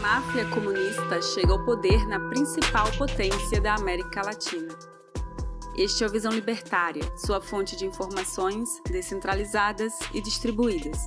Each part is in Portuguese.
máfia comunista chega ao poder na principal potência da América Latina. Este é o Visão Libertária, sua fonte de informações descentralizadas e distribuídas.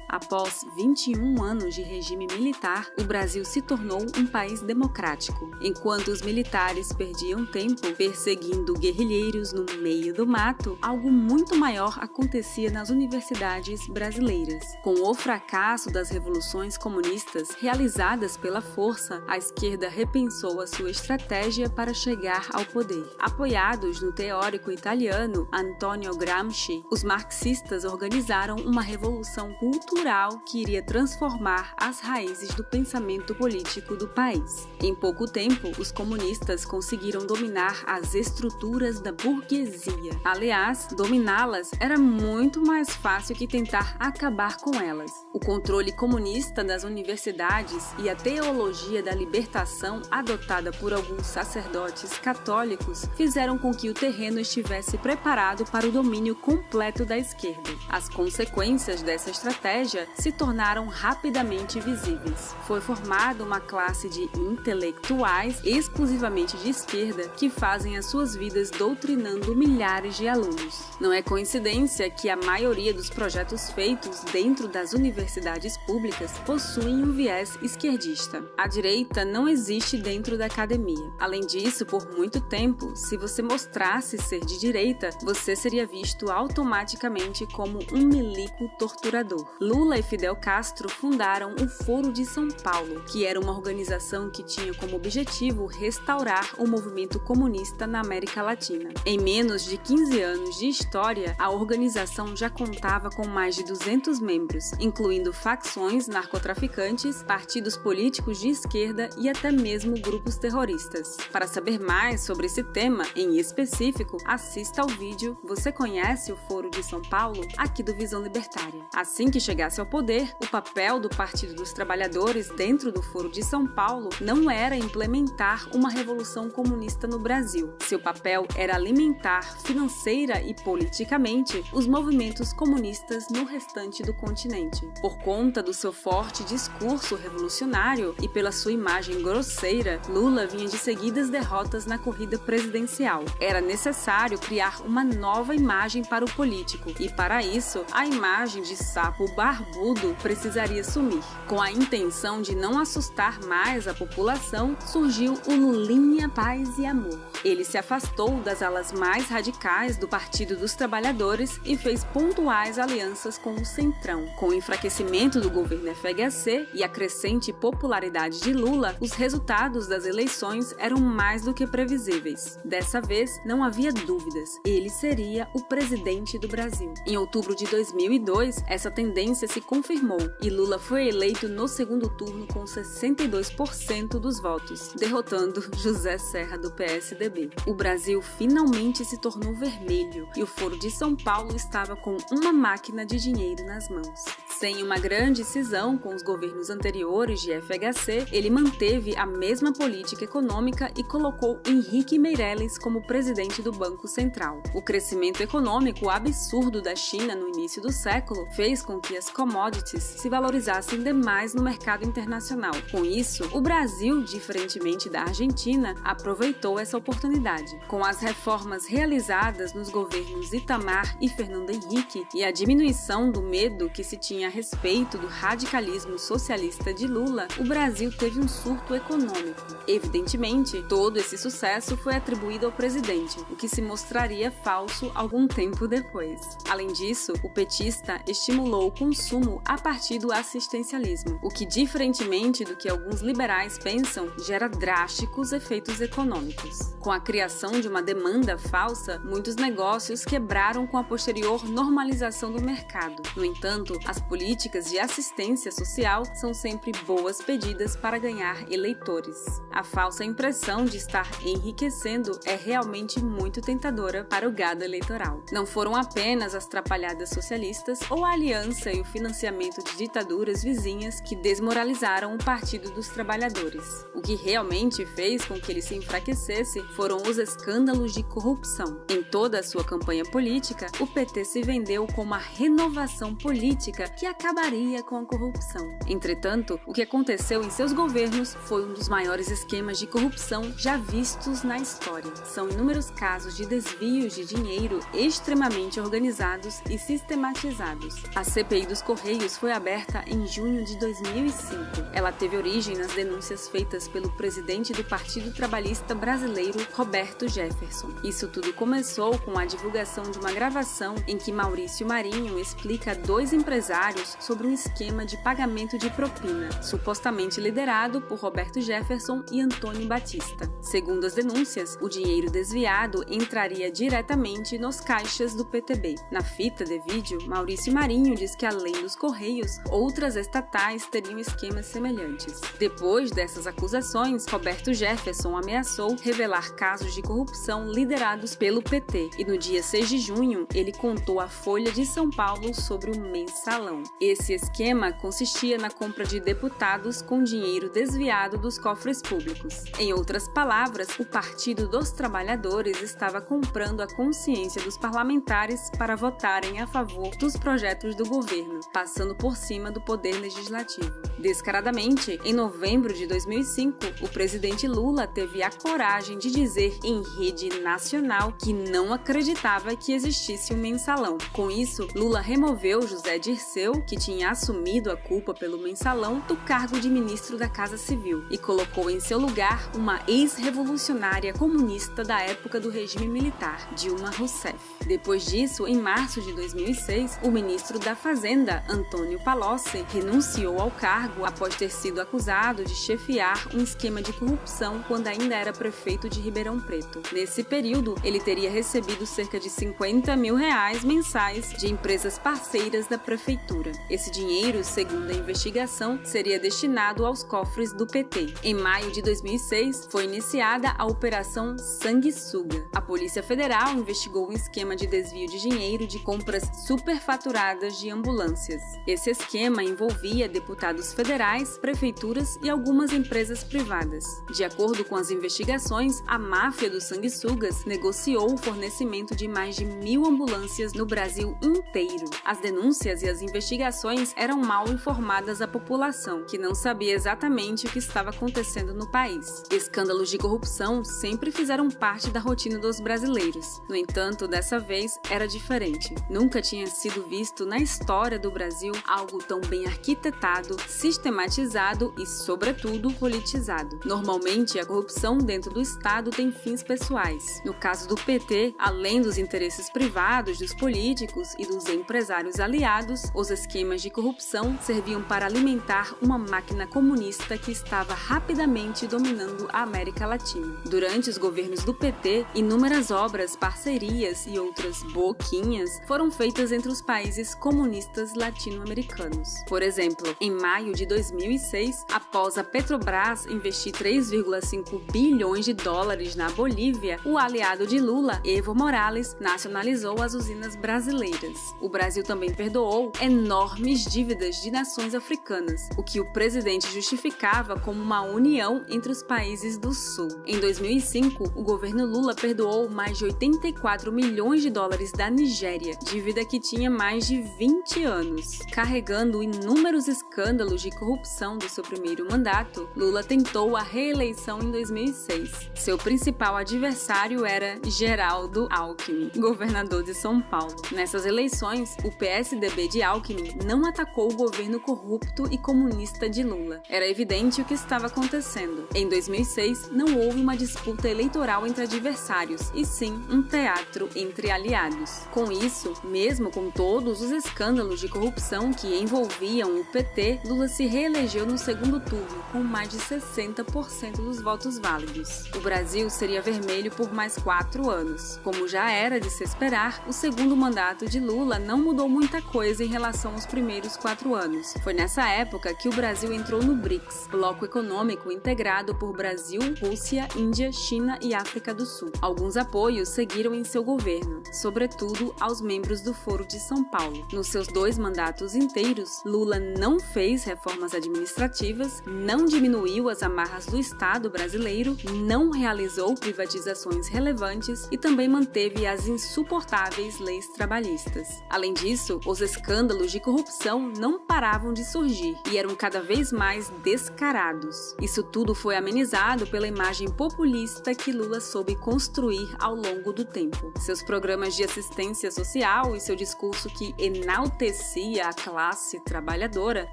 Após 21 anos de regime militar, o Brasil se tornou um país democrático. Enquanto os militares perdiam tempo perseguindo guerrilheiros no meio do mato, algo muito maior acontecia nas universidades brasileiras. Com o fracasso das revoluções comunistas realizadas pela força, a esquerda repensou a sua estratégia para chegar ao poder. Apoiados no teórico italiano Antonio Gramsci, os marxistas organizaram uma revolução cultural que iria transformar as raízes do pensamento político do país. Em pouco tempo, os comunistas conseguiram dominar as estruturas da burguesia. Aliás, dominá-las era muito mais fácil que tentar acabar com elas. O controle comunista das universidades e a teologia da libertação adotada por alguns sacerdotes católicos fizeram com que o terreno estivesse preparado para o domínio completo da esquerda. As consequências dessa estratégia se tornaram rapidamente visíveis. Foi formada uma classe de intelectuais exclusivamente de esquerda que fazem as suas vidas doutrinando milhares de alunos. Não é coincidência que a maioria dos projetos feitos dentro das universidades públicas possuem um viés esquerdista. A direita não existe dentro da academia. Além disso, por muito tempo, se você mostrasse ser de direita, você seria visto automaticamente como um milico torturador. Lula e Fidel Castro fundaram o Foro de São Paulo, que era uma organização que tinha como objetivo restaurar o movimento comunista na América Latina. Em menos de 15 anos de história, a organização já contava com mais de 200 membros, incluindo facções narcotraficantes, partidos políticos de esquerda e até mesmo grupos terroristas. Para saber mais sobre esse tema em específico, assista ao vídeo Você conhece o Foro de São Paulo? Aqui do Visão Libertária. Assim que chegasse ao poder, o papel do Partido dos Trabalhadores dentro do Foro de São Paulo não era implementar uma revolução comunista no Brasil. Seu papel era alimentar financeira e politicamente os movimentos comunistas no restante do continente. Por conta do seu forte discurso revolucionário e pela sua imagem grosseira, Lula vinha de seguidas derrotas na corrida presidencial. Era necessário criar uma nova imagem para o político e, para isso, a imagem de sapo barbudo precisaria sumir. Com a intenção de não assustar mais a população, surgiu o Lulinha Paz e Amor. Ele se afastou das alas mais radicais do Partido dos Trabalhadores e fez pontuais alianças com o Centrão. Com o enfraquecimento do governo FHC e a crescente popularidade de Lula, os resultados das eleições eram mais do que previsíveis. Dessa vez, não havia dúvidas. Ele seria o presidente do Brasil. Em outubro de 2002, essa tendência se confirmou e Lula foi eleito no segundo turno com 62% dos votos, derrotando José Serra do PSDB. O Brasil finalmente se tornou vermelho e o Foro de São Paulo estava com uma máquina de dinheiro nas mãos. Sem uma grande cisão com os governos anteriores de FHC, ele manteve a mesma política econômica e colocou Henrique Meirelles como presidente do Banco Central. O crescimento econômico absurdo da China no início do século fez com que as commodities se valorizassem demais no mercado internacional. Com isso, o Brasil, diferentemente da Argentina, aproveitou essa oportunidade. Com as reformas realizadas nos governos Itamar e Fernando Henrique e a diminuição do medo que se tinha a respeito do radicalismo socialista de Lula, o Brasil teve um surto econômico. Evidentemente, todo esse sucesso foi atribuído ao presidente, o que se mostraria falso algum tempo depois. Além disso, o petista estimulou o consumo a partir do assistencialismo, o que, diferentemente do que alguns liberais pensam, gera drásticos efeitos econômicos. Com a criação de uma demanda falsa, muitos negócios quebraram com a posterior normalização do mercado. No entanto, as políticas de assistência social são sempre boas pedidas para ganhar eleitores. A falsa impressão de estar enriquecendo é realmente muito tentadora para o gado eleitoral. Não foram apenas as trapalhadas socialistas ou a Aliança e o financiamento de ditaduras vizinhas que desmoralizaram o Partido dos Trabalhadores. O que realmente fez com que ele se enfraquecesse foram os escândalos de corrupção. Em toda a sua campanha política, o PT se vendeu como a renovação política que acabaria com a corrupção. Entretanto, o que aconteceu em seus governos foi um dos maiores esquemas de corrupção já vistos na história. São inúmeros casos de desvios de dinheiro extremamente organizados e sistematizados. A CPI dos Correios foi aberta em junho de 2005. Ela teve origem nas denúncias feitas pelo presidente do Partido Trabalhista Brasileiro, Roberto Jefferson. Isso tudo começou com a divulgação de uma gravação em que Maurício Marinho explica a 2 empresários sobre um esquema de pagamento de propina, supostamente liderado por Roberto Jefferson e Antônio Batista. Segundo as denúncias, o dinheiro desviado entraria diretamente nos caixas do PTB. Na fita de vídeo, Maurício Marinho diz que além dos Correios, outras estatais teriam esquemas semelhantes. Depois dessas acusações, Roberto Jefferson ameaçou revelar casos de corrupção liderados pelo PT e no dia 6 de junho ele contou à Folha de São Paulo sobre o Mensalão. Esse esquema consistia na compra de deputados com dinheiro desviado dos cofres públicos. Em outras palavras, o Partido dos Trabalhadores estava comprando a consciência dos parlamentares para votarem a favor dos projetos do governo, passando por cima do poder legislativo. Descaradamente, em novembro de 2005, o presidente Lula teve a coragem de dizer em rede nacional que não acreditava que existisse um mensalão. Com isso, Lula removeu José Dirceu, que tinha assumido a culpa pelo mensalão, do cargo de ministro da Casa Civil e colocou em seu lugar uma ex-revolucionária comunista da época do regime militar, Dilma Rousseff. Depois disso, em março de 2006, o ministro da Fazenda, Antônio Palocci, renunciou ao cargo após ter sido acusado de chefiar um esquema de corrupção quando ainda era prefeito de Ribeirão Preto. Nesse período, ele teria recebido cerca de R$50 mil mensais de empresas parceiras da prefeitura. Esse dinheiro, segundo a investigação, seria destinado aos cofres do PT. Em maio de 2006, foi iniciada a Operação Sanguessuga. A Polícia Federal investigou um esquema de desvio de dinheiro de compras superfaturadas de ambulâncias. Esse esquema envolvia deputados federais, prefeituras e algumas empresas privadas. De acordo com as investigações, a máfia dos sanguessugas negociou o fornecimento de mais de 1.000 ambulâncias no Brasil inteiro. As denúncias e as investigações eram mal informadas à população, que não sabia exatamente o que estava acontecendo no país. Escândalos de corrupção sempre fizeram parte da rotina dos brasileiros. No entanto, dessa vez era diferente. Nunca tinha sido visto na história do Brasil algo tão bem arquitetado, sistematizado e, sobretudo, politizado. Normalmente, a corrupção dentro do Estado tem fins pessoais. No caso do PT, além dos interesses privados dos políticos e dos empresários aliados, os esquemas de corrupção serviam para alimentar uma máquina comunista que estava rapidamente dominando a América Latina. Durante os governos do PT, inúmeras obras, parcerias e outras boquinhas foram feitas entre os países comunistas latino-americanos. Por exemplo, em maio de 2006, após a Petrobras investir 3,5 bilhões de dólares na Bolívia, o aliado de Lula, Evo Morales, nacionalizou as usinas brasileiras. O Brasil também perdoou enormes dívidas de nações africanas, o que o presidente justificava como uma união entre os países do Sul. Em 2005, o governo Lula perdoou mais de 84 milhões de dólares da Nigéria, dívida que tinha mais de 20 anos. Carregando inúmeros escândalos de corrupção do seu primeiro mandato, Lula tentou a reeleição em 2006. Seu principal adversário era Geraldo Alckmin, governador de São Paulo. Nessas eleições, o PSDB de Alckmin não atacou o governo corrupto e comunista de Lula. Era evidente o que estava acontecendo. Em 2006, não houve uma disputa eleitoral entre adversários, e sim um teatro entre aliados. Com isso, mesmo com todos os escândalos de corrupção que envolviam o PT, Lula se reelegeu no segundo turno com mais de 60% dos votos válidos. O Brasil seria vermelho por mais 4 anos. Como já era de se esperar, o segundo mandato de Lula não mudou muita coisa em relação aos primeiros 4 anos. Foi nessa época que o Brasil entrou no BRICS, bloco econômico integrado por Brasil, Rússia, Índia, China e África do Sul. Alguns apoios seguiram em seu governo, sobretudo aos membros do Foro de São Paulo. Nos seus 2 mandatos inteiros, Lula não fez reformas administrativas, não diminuiu as amarras do Estado brasileiro, não realizou privatizações relevantes e também manteve as insuportáveis leis trabalhistas. Além disso, os escândalos de corrupção não paravam de surgir e eram cada vez mais descarados. Isso tudo foi amenizado pela imagem populista que Lula soube construir ao longo do tempo. Seus programas de assistência social e seu discurso que enaltecia a classe trabalhadora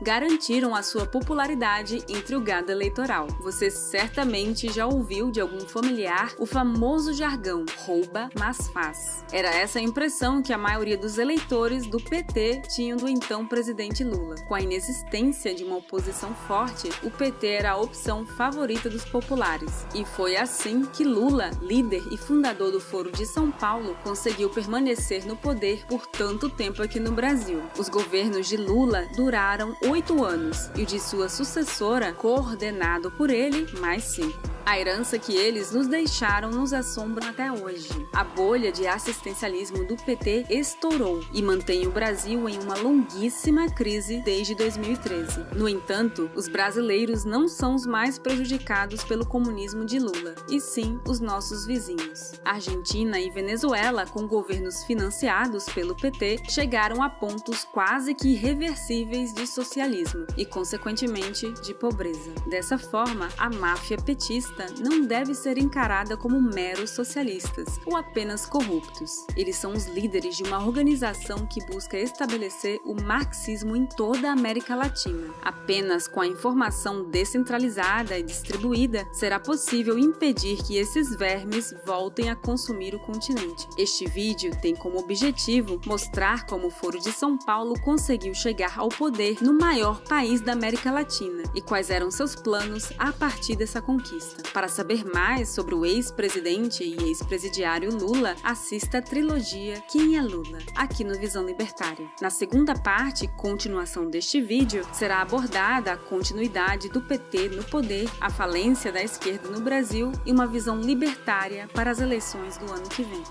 garantiram a sua popularidade entre o gado eleitoral. Você certamente já ouviu de algum familiar o famoso jargão "rouba, mas faz". Era essa a impressão que a maioria dos eleitores do PT tinham do então presidente Lula. Com a inexistência de uma oposição forte, o PT era a opção favorita dos populares. E foi assim que Lula, líder e fundador do Foro de São Paulo, conseguiu permanecer no poder por tanto tempo aqui no Brasil. Os governos de Lula duraram 8 anos e o de sua sucessora, coordenado por ele, mais 5. A herança que eles nos deixaram nos assombra até hoje. A bolha de assistencialismo do PT estourou e mantém o Brasil em uma longuíssima crise desde 2013. No entanto, os brasileiros não são os mais prejudicados pelo comunismo de Lula, e sim os nossos vizinhos. Argentina e Venezuela, com governos financiados pelo PT, chegaram a pontos quase que irreversíveis de socialismo e, consequentemente, de pobreza. Dessa forma, a máfia petista não deve ser encarada como meros socialistas ou apenas corruptos. Eles são os líderes de uma organização que busca estabelecer o marxismo em toda a América Latina. Apenas com a informação descentralizada e distribuída será possível impedir que esses vermes voltem a consumir o continente. Este vídeo tem como objetivo mostrar como o Foro de São Paulo conseguiu chegar ao poder no maior país da América Latina e quais eram seus planos a partir dessa conquista. Para saber mais sobre o ex-presidente e ex-presidiário Lula, assista a trilogia Quem é Lula? Aqui no Visão Libertária. Na segunda parte, continuação deste vídeo, será abordada a continuidade do PT no poder, a falência da esquerda no Brasil e uma visão libertária para as eleições do ano que vem.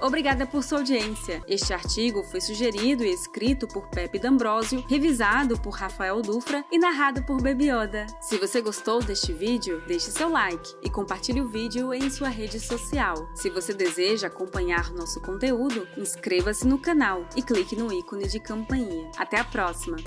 Obrigada por sua audiência. Este artigo foi sugerido e escrito por Pepe D'Ambrosio, revisado por Rafael Dufra e narrado por Baby Yoda. Se você gostou deste vídeo, deixe seu like e compartilhe o vídeo em sua rede social. Se você deseja acompanhar nosso conteúdo, inscreva-se no canal e clique no ícone de campainha. Até a próxima!